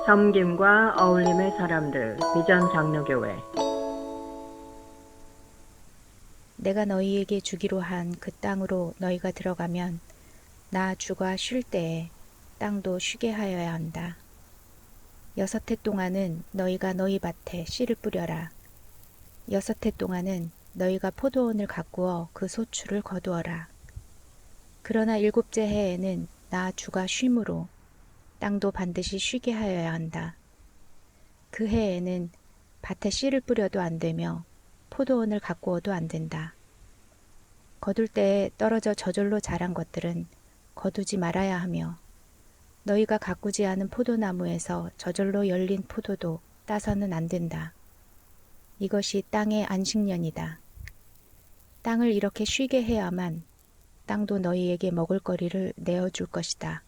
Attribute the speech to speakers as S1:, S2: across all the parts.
S1: 섬김과 어울림의 사람들, 비전 장로교회.
S2: 내가 너희에게 주기로 한 그 땅으로 너희가 들어가면 나 주가 쉴 때에 땅도 쉬게 하여야 한다. 6해 동안은 너희가 너희 밭에 씨를 뿌려라. 6해 동안은 너희가 포도원을 가꾸어 그 소출을 거두어라. 그러나 7째 해에는 나 주가 쉼으로 땅도 반드시 쉬게 하여야 한다. 그 해에는 밭에 씨를 뿌려도 안 되며 포도원을 가꾸어도 안 된다. 거둘 때에 떨어져 저절로 자란 것들은 거두지 말아야 하며 너희가 가꾸지 않은 포도나무에서 저절로 열린 포도도 따서는 안 된다. 이것이 땅의 안식년이다. 땅을 이렇게 쉬게 해야만 땅도 너희에게 먹을 거리를 내어줄 것이다.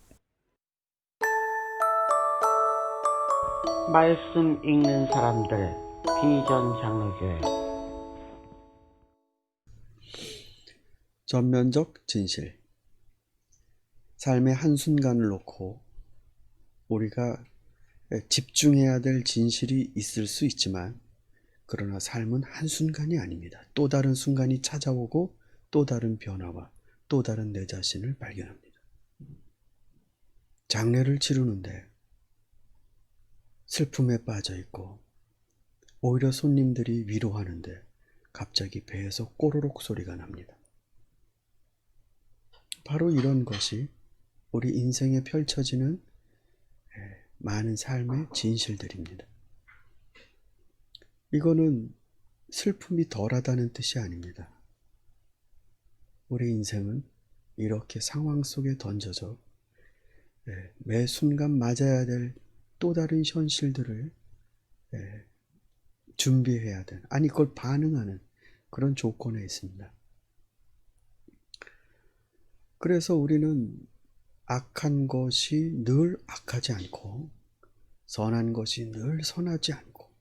S3: 말씀 읽는 사람들, 비전 장로교회.
S4: 전면적 진실. 삶의 한순간을 놓고 우리가 집중해야 될 진실이 있을 수 있지만, 그러나 삶은 한순간이 아닙니다. 또 다른 순간이 찾아오고 또 다른 변화와 또 다른 내 자신을 발견합니다. 장례를 치르는데 슬픔에 빠져 있고 오히려 손님들이 위로하는데 갑자기 배에서 꼬르륵 소리가 납니다. 바로 이런 것이 우리 인생에 펼쳐지는 많은 삶의 진실들입니다. 이거는 슬픔이 덜하다는 뜻이 아닙니다. 우리 인생은 이렇게 상황 속에 던져져 매 순간 맞아야 될 또 다른 현실들을 준비해야 되는, 아니 그걸 반응하는 그런 조건에 있습니다. 그래서 우리는 악한 것이 늘 악하지 않고 선한 것이 늘 선하지 않고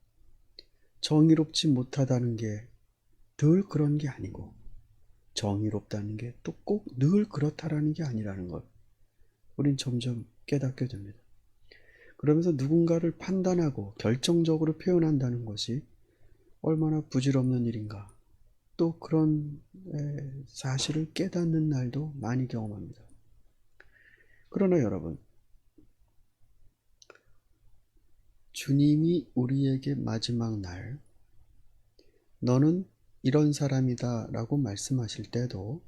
S4: 정의롭지 못하다는 게 늘 그런 게 아니고 정의롭다는 게 또 꼭 늘 그렇다라는 게 아니라는 걸 우린 점점 깨닫게 됩니다. 그러면서 누군가를 판단하고 결정적으로 표현한다는 것이 얼마나 부질없는 일인가, 또 그런 사실을 깨닫는 날도 많이 경험합니다. 그러나 여러분, 주님이 우리에게 마지막 날 너는 이런 사람이다 라고 말씀하실 때도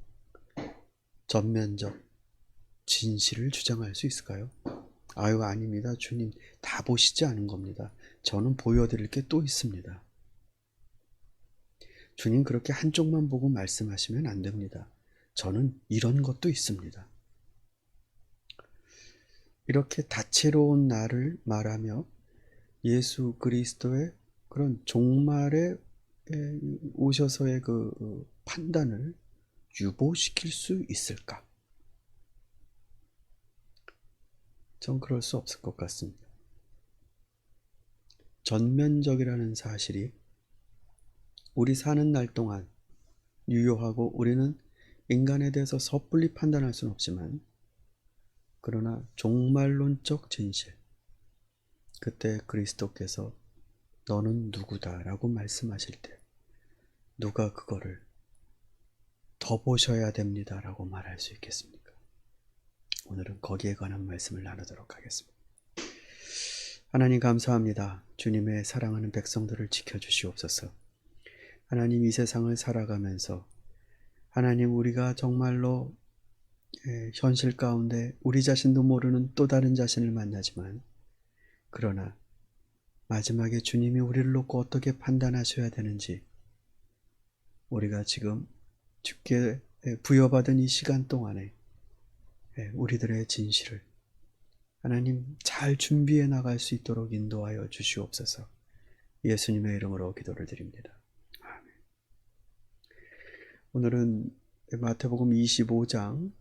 S4: 전면적 진실을 주장할 수 있을까요? 아유, 아닙니다. 주님, 다 보시지 않은 겁니다. 저는 보여드릴 게 또 있습니다. 주님, 그렇게 한쪽만 보고 말씀하시면 안 됩니다. 저는 이런 것도 있습니다. 이렇게 다채로운 나를 말하며 예수 그리스도의 그런 종말에 오셔서의 그 판단을 유보시킬 수 있을까? 전 그럴 수 없을 것 같습니다. 전면적이라는 사실이 우리 사는 날 동안 유효하고 우리는 인간에 대해서 섣불리 판단할 수는 없지만, 그러나 종말론적 진실, 그때 그리스도께서 너는 누구다 라고 말씀하실 때 누가 그거를 더 보셔야 됩니다 라고 말할 수 있겠습니까? 오늘은 거기에 관한 말씀을 나누도록 하겠습니다. 하나님 감사합니다. 주님의 사랑하는 백성들을 지켜주시옵소서. 하나님, 이 세상을 살아가면서 하나님, 우리가 정말로 현실 가운데 우리 자신도 모르는 또 다른 자신을 만나지만, 그러나 마지막에 주님이 우리를 놓고 어떻게 판단하셔야 되는지 우리가 지금 주께 부여받은 이 시간 동안에 우리들의 진실을 하나님 잘 준비해 나갈 수 있도록 인도하여 주시옵소서. 예수님의 이름으로 기도를 드립니다. 아멘. 오늘은 마태복음 25장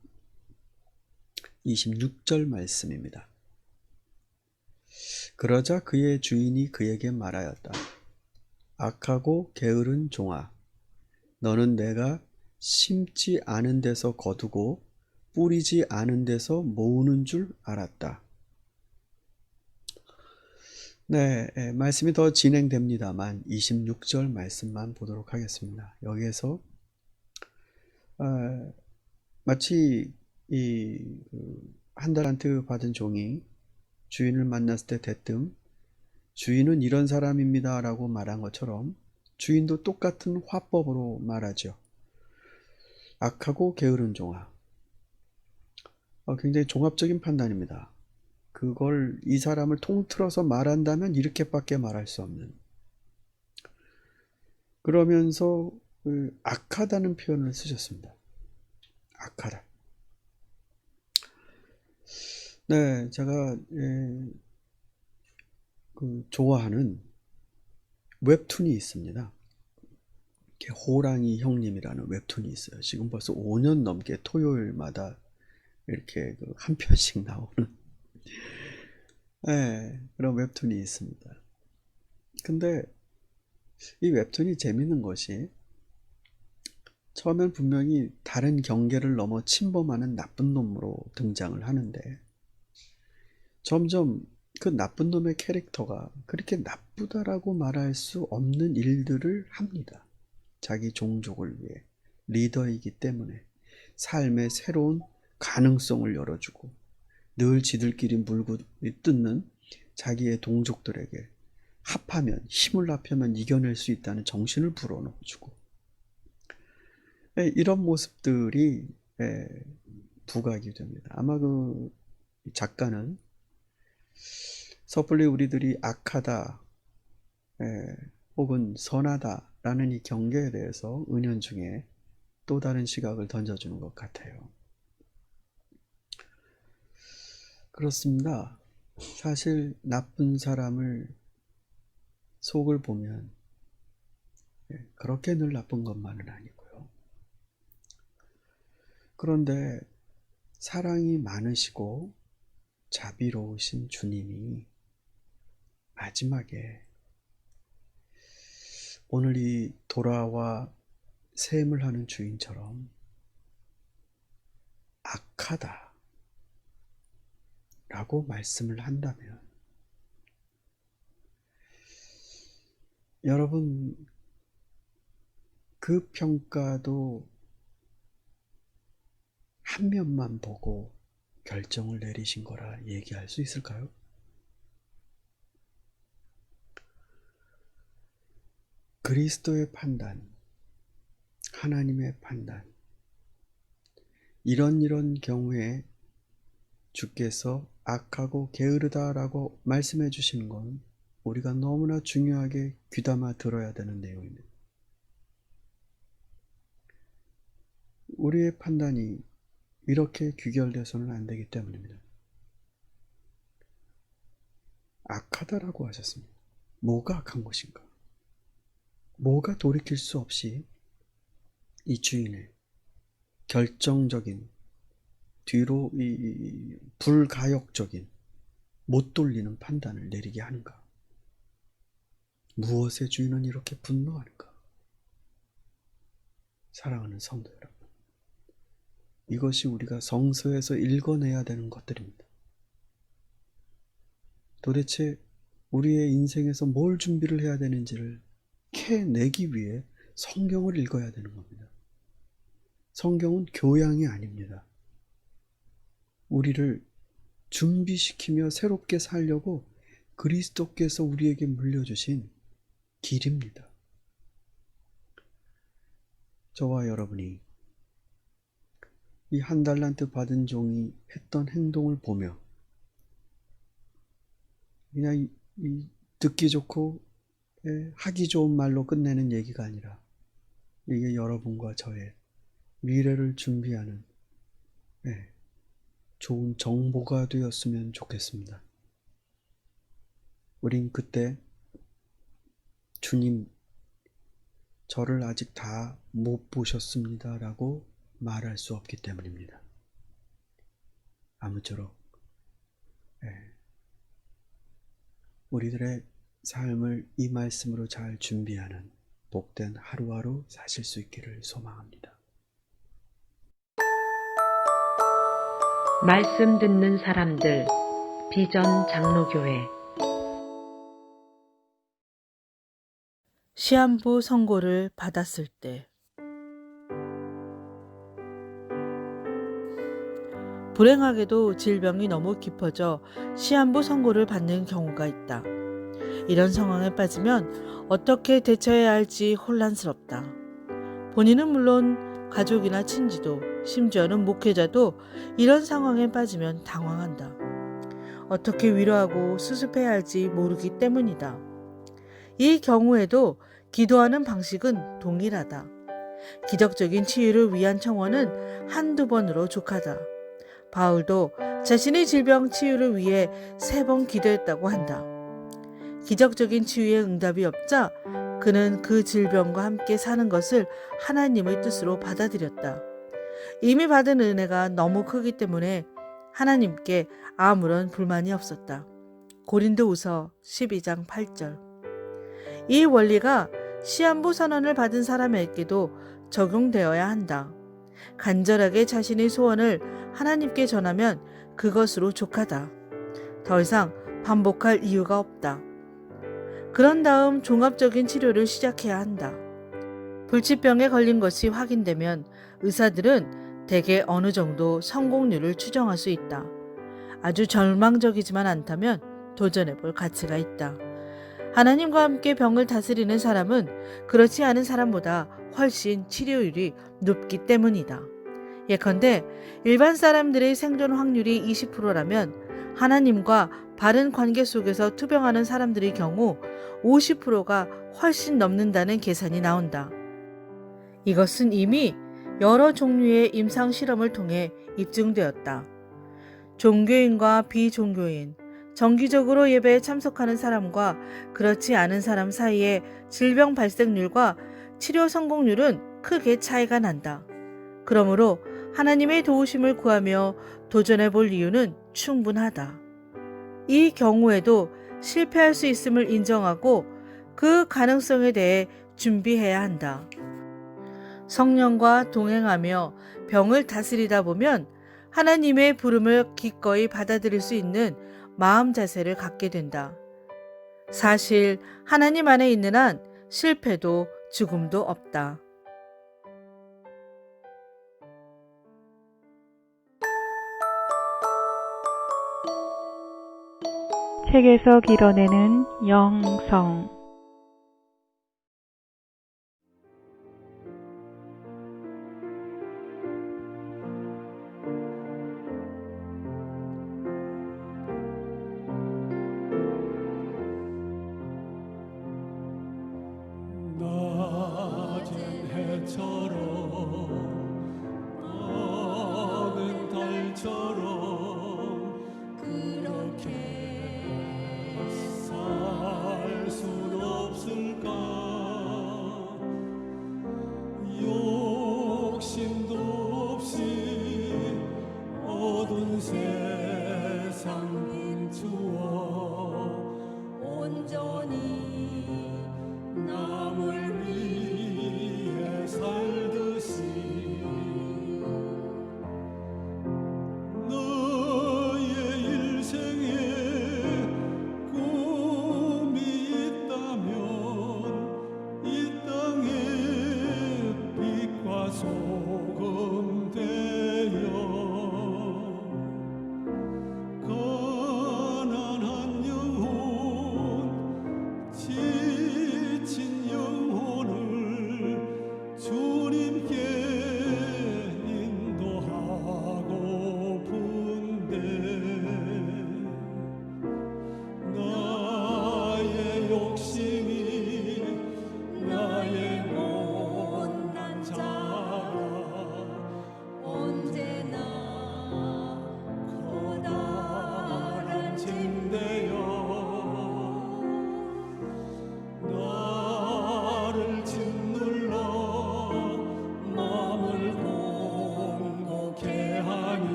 S4: 26절 말씀입니다. 그러자 그의 주인이 그에게 말하였다. 악하고 게으른 종아, 너는 내가 심지 않은 데서 거두고 뿌리지 않은 데서 모으는 줄 알았다. 네, 말씀이 더 진행됩니다만 26절 말씀만 보도록 하겠습니다. 여기에서 마치 한 달란트 받은 종이 주인을 만났을 때 대뜸 주인은 이런 사람입니다 라고 말한 것처럼 주인도 똑같은 화법으로 말하죠. 악하고 게으른 종아. 굉장히 종합적인 판단입니다. 그걸 이 사람을 통틀어서 말한다면 이렇게밖에 말할 수 없는. 그러면서 악하다는 표현을 쓰셨습니다. 악하다. 네, 제가 좋아하는 웹툰이 있습니다. 호랑이 형님이라는 웹툰이 있어요. 지금 벌써 5년 넘게 토요일마다 이렇게 한 편씩 나오는 그런 웹툰이 있습니다. 근데 이 웹툰이 재밌는 것이 처음엔 분명히 다른 경계를 넘어 침범하는 나쁜 놈으로 등장을 하는데 점점 그 나쁜 놈의 캐릭터가 그렇게 나쁘다라고 말할 수 없는 일들을 합니다. 자기 종족을 위해 리더이기 때문에 삶의 새로운 가능성을 열어주고 늘 지들끼리 물고 뜯는 자기의 동족들에게 합하면 힘을 합하면 이겨낼 수 있다는 정신을 불어넣어주고 이런 모습들이 부각이 됩니다. 아마 그 작가는 섣불리 우리들이 악하다 혹은 선하다라는 이 경계에 대해서 은연중에 또 다른 시각을 던져주는 것 같아요. 그렇습니다. 사실 나쁜 사람을 속을 보면 그렇게 늘 나쁜 것만은 아니고요. 그런데 사랑이 많으시고 자비로우신 주님이 마지막에 오늘 이 돌아와 셈을 하는 주인처럼 악하다 라고 말씀을 한다면 여러분 그 평가도 한 면만 보고 결정을 내리신 거라 얘기할 수 있을까요? 그리스도의 판단, 하나님의 판단, 이런 경우에 주께서 악하고 게으르다라고 말씀해 주시는 건 우리가 너무나 중요하게 귀담아 들어야 되는 내용입니다. 우리의 판단이 이렇게 귀결돼서는 안 되기 때문입니다. 악하다라고 하셨습니다. 뭐가 악한 것인가? 뭐가 돌이킬 수 없이 이 주인의 결정적인 뒤로 이 불가역적인 못 돌리는 판단을 내리게 하는가? 무엇의 주인은 이렇게 분노하는가? 사랑하는 성도 여러분, 이것이 우리가 성서에서 읽어내야 되는 것들입니다. 도대체 우리의 인생에서 뭘 준비를 해야 되는지를 캐내기 위해 성경을 읽어야 되는 겁니다. 성경은 교양이 아닙니다. 우리를 준비시키며 새롭게 살려고 그리스도께서 우리에게 물려주신 길입니다. 저와 여러분이 이 한 달란트 받은 종이 했던 행동을 보며 그냥 이 듣기 좋고 하기 좋은 말로 끝내는 얘기가 아니라 이게 여러분과 저의 미래를 준비하는 좋은 정보가 되었으면 좋겠습니다. 우린 그때 주님, 저를 아직 다 못 보셨습니다 라고 말할 수 없기 때문입니다. 아무쪼록 우리들의 삶을 이 말씀으로 잘 준비하는 복된 하루하루 사실 수 있기를 소망합니다.
S1: 말씀 듣는 사람들 비전 장로교회
S5: 시한부 선고를 받았을 때 불행하게도 질병이 너무 깊어져 시한부 선고를 받는 경우가 있다. 이런 상황에 빠지면 어떻게 대처해야 할지 혼란스럽다. 본인은 물론 가족이나 친지도 심지어는 목회자도 이런 상황에 빠지면 당황한다. 어떻게 위로하고 수습해야 할지 모르기 때문이다. 이 경우에도 기도하는 방식은 동일하다. 기적적인 치유를 위한 청원은 한두 번으로 족하다. 바울도 자신의 질병 치유를 위해 3번 기도했다고 한다. 기적적인 치유의 응답이 없자 그는 그 질병과 함께 사는 것을 하나님의 뜻으로 받아들였다. 이미 받은 은혜가 너무 크기 때문에 하나님께 아무런 불만이 없었다. 고린도후서 12장 8절. 이 원리가 시한부 선언을 받은 사람에게도 적용되어야 한다. 간절하게 자신의 소원을 하나님께 전하면 그것으로 족하다. 더 이상 반복할 이유가 없다. 그런 다음 종합적인 치료를 시작해야 한다. 불치병에 걸린 것이 확인되면 의사들은 대개 어느 정도 성공률을 추정할 수 있다. 아주 절망적이지만 않다면 도전해 볼 가치가 있다. 하나님과 함께 병을 다스리는 사람은 그렇지 않은 사람보다 훨씬 치료율이 높기 때문이다. 예컨대 일반 사람들의 생존 확률이 20%라면 하나님과 바른 관계 속에서 투병하는 사람들의 경우 50%가 훨씬 넘는다는 계산이 나온다. 이것은 이미 여러 종류의 임상 실험을 통해 입증되었다. 종교인과 비종교인, 정기적으로 예배에 참석하는 사람과 그렇지 않은 사람 사이의 질병 발생률과 치료 성공률은 크게 차이가 난다. 그러므로 하나님의 도우심을 구하며 도전해 볼 이유는 충분하다. 이 경우에도 실패할 수 있음을 인정하고 그 가능성에 대해 준비해야 한다. 성령과 동행하며 병을 다스리다 보면 하나님의 부름을 기꺼이 받아들일 수 있는 마음 자세를 갖게 된다. 사실 하나님 안에 있는 한 실패도 죽음도 없다.
S6: 책에서 길어내는 영성.
S7: 낮은 해처럼 떠는 달처럼 그렇게 살 순 없을까. 욕심도 없이 어두운 세상 분투어 온전히 남을 위해 살듯이 너의 일생에 꿈이 있다면 이 땅에 빛과 소금 되어 가난한 영혼 지친 영혼을 주님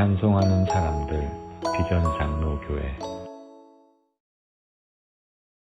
S8: 찬송하는 사람들 비전장로교회